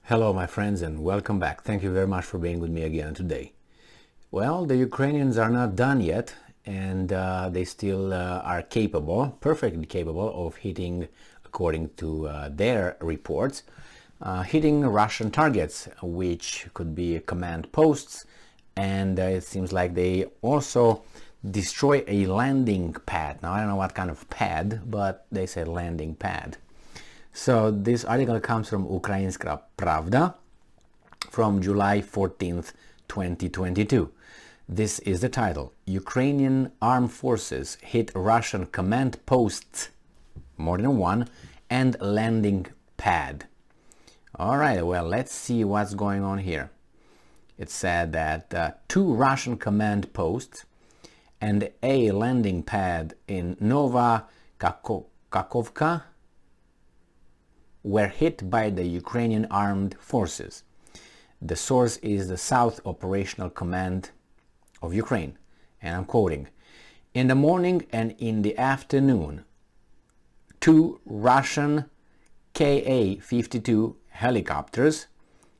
Hello my friends and welcome back. Thank you very much for being with me again today. Well, the Ukrainians are not done yet and they still are capable, perfectly capable of hitting, according to their reports, hitting Russian targets, which could be command posts, and it seems like they also destroy a landing pad. Now I don't know what kind of pad, but they said landing pad. So this article comes from Ukrainska Pravda from July 14th, 2022. This is the title: Ukrainian armed forces hit Russian command posts, more than one, and landing pad. All right, well, let's see what's going on here. It said that two Russian command posts and a landing pad in Nova Kakhovka were hit by the Ukrainian armed forces. The source is the South Operational Command of Ukraine, and I'm quoting: "In the morning and in the afternoon, two Russian Ka-52 helicopters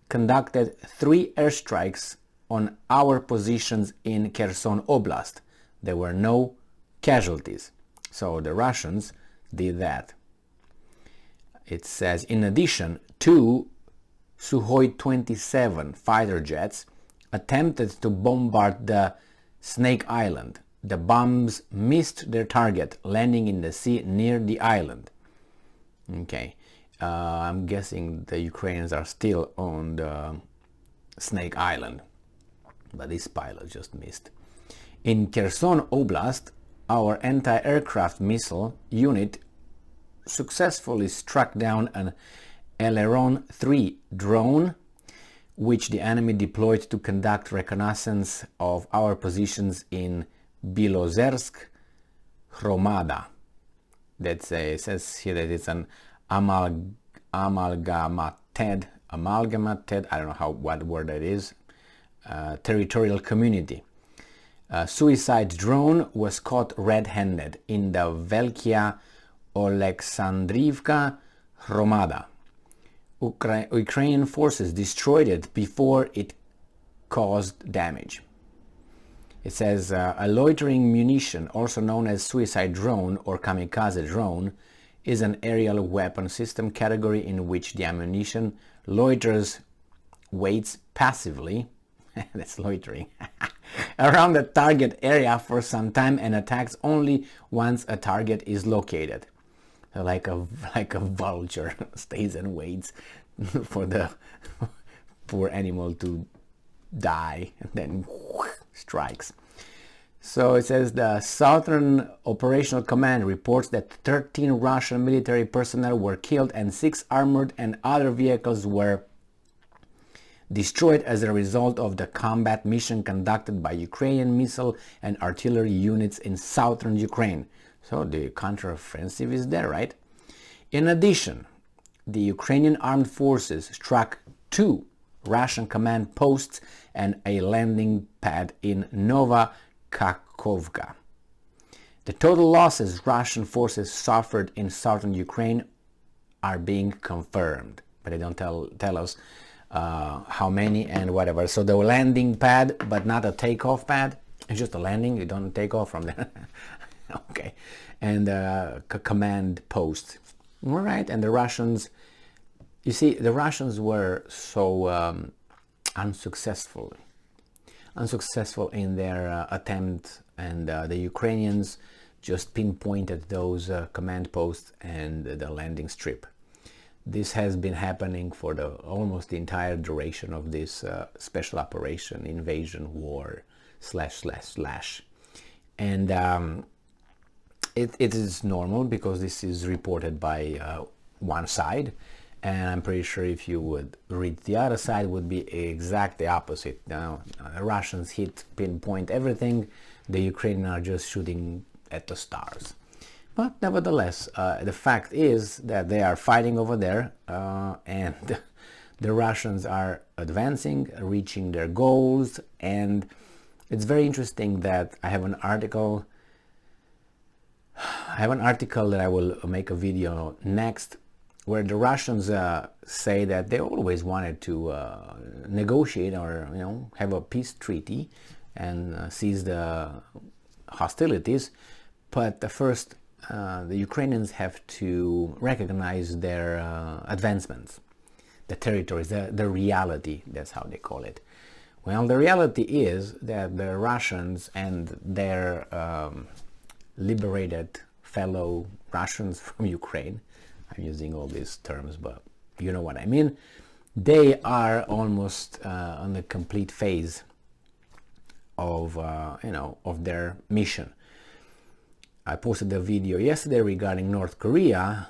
conducted 3 airstrikes on our positions in Kherson Oblast. There were no casualties." So the Russians did that. It says, in addition, 2 Sukhoi 27 fighter jets attempted to bombard the Snake Island. The bombs missed their target, landing in the sea near the island. Okay, I'm guessing the Ukrainians are still on the Snake Island, but this pilot just missed. In Kherson Oblast, our anti-aircraft missile unit successfully struck down an Aileron-3 drone, which the enemy deployed to conduct reconnaissance of our positions in Bilozersk, Hromada. It says here that it's an amalgamated, I don't know what word that is, territorial community. A suicide drone was caught red-handed in the Velkia Oleksandrivka Hromada. Ukrainian forces destroyed it before it caused damage. It says a loitering munition, also known as suicide drone or kamikaze drone, is an aerial weapon system category in which the ammunition loiters, waits passively that's loitering around the target area for some time and attacks only once a target is located. So like a vulture stays and waits for the poor animal to die and then strikes. So it says the Southern Operational Command reports that 13 Russian military personnel were killed and 6 armored and other vehicles were destroyed as a result of the combat mission conducted by Ukrainian missile and artillery units in southern Ukraine. So the counteroffensive is there, right? In addition, the Ukrainian armed forces struck 2 Russian command posts and a landing pad in Nova Kakhovka. The total losses Russian forces suffered in southern Ukraine are being confirmed, but they don't tell us how many and whatever. So the landing pad, but not a takeoff pad. It's just a landing. You don't take off from there. Okay. And command post. All right. And the Russians, you see, the Russians were so unsuccessful in their attempt, and the Ukrainians just pinpointed those command posts and the landing strip. This has been happening for almost the entire duration of this special operation, invasion, war, / and it is normal because this is reported by one side, and I'm pretty sure if you would read the other side would be exactly opposite. Now, the Russians pinpoint everything, the Ukrainians are just shooting at the stars. But nevertheless, the fact is that they are fighting over there, and the Russians are advancing, reaching their goals, and it's very interesting that I have an article that I will make a video next where the Russians say that they always wanted to negotiate or have a peace treaty and cease the hostilities, but first the Ukrainians have to recognize their advancements, the territories, the reality, that's how they call it. Well, the reality is that the Russians and their liberated fellow Russians from Ukraine, I'm using all these terms, but you know what I mean, they are almost on the complete phase of of their mission. I posted a video yesterday regarding North Korea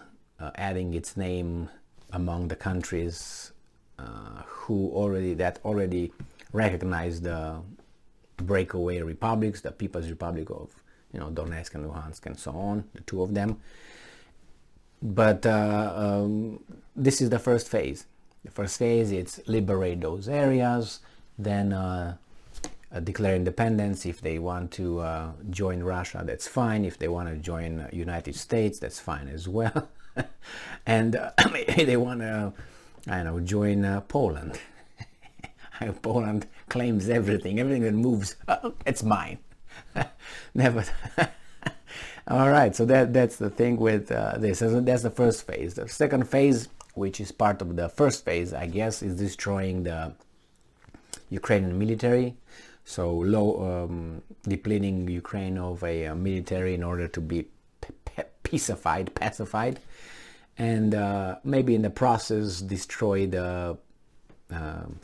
adding its name among the countries who already recognize the breakaway republics, the People's Republic of Donetsk and Luhansk and so on, the two of them. But this is the first phase. The first phase, it's liberate those areas, then declare independence. If they want to join Russia, that's fine. If they want to join United States, that's fine as well. And maybe they want to, join Poland. Poland claims everything that moves, it's mine. Never. All right, so that's the thing with this. That's the first phase. The second phase, which is part of the first phase, I guess, is destroying the Ukrainian military. So depleting Ukraine of a military in order to be pacified, and maybe in the process destroy the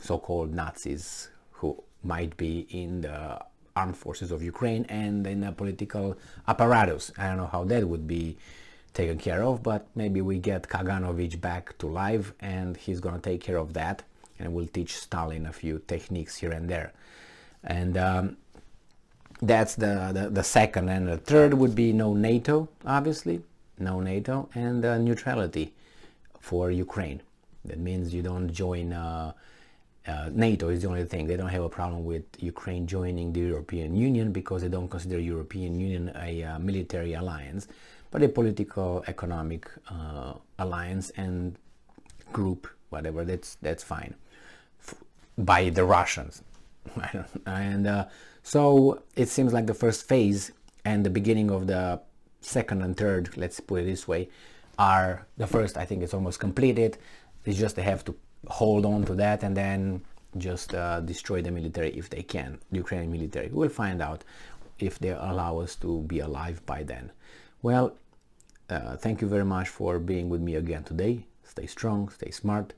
so-called Nazis who might be in the armed forces of Ukraine and in the political apparatus. I don't know how that would be taken care of, but maybe we get Kaganovich back to life and he's going to take care of that, and will teach Stalin a few techniques here and there. And that's the second. And the third would be no NATO, obviously, no NATO, and neutrality for Ukraine. That means you don't join NATO is the only thing. They don't have a problem with Ukraine joining the European Union because they don't consider European Union a military alliance, but a political, economic alliance and group, whatever. That's fine by the Russians. And so it seems like the first phase and the beginning of the second and third, let's put it this way, are the first. I think it's almost completed. It's just they have to hold on to that and then just destroy the military if they can, the Ukrainian military. We'll find out if they allow us to be alive by then. Well, thank you very much for being with me again today. Stay strong, stay smart,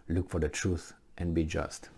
look for the truth, and be just.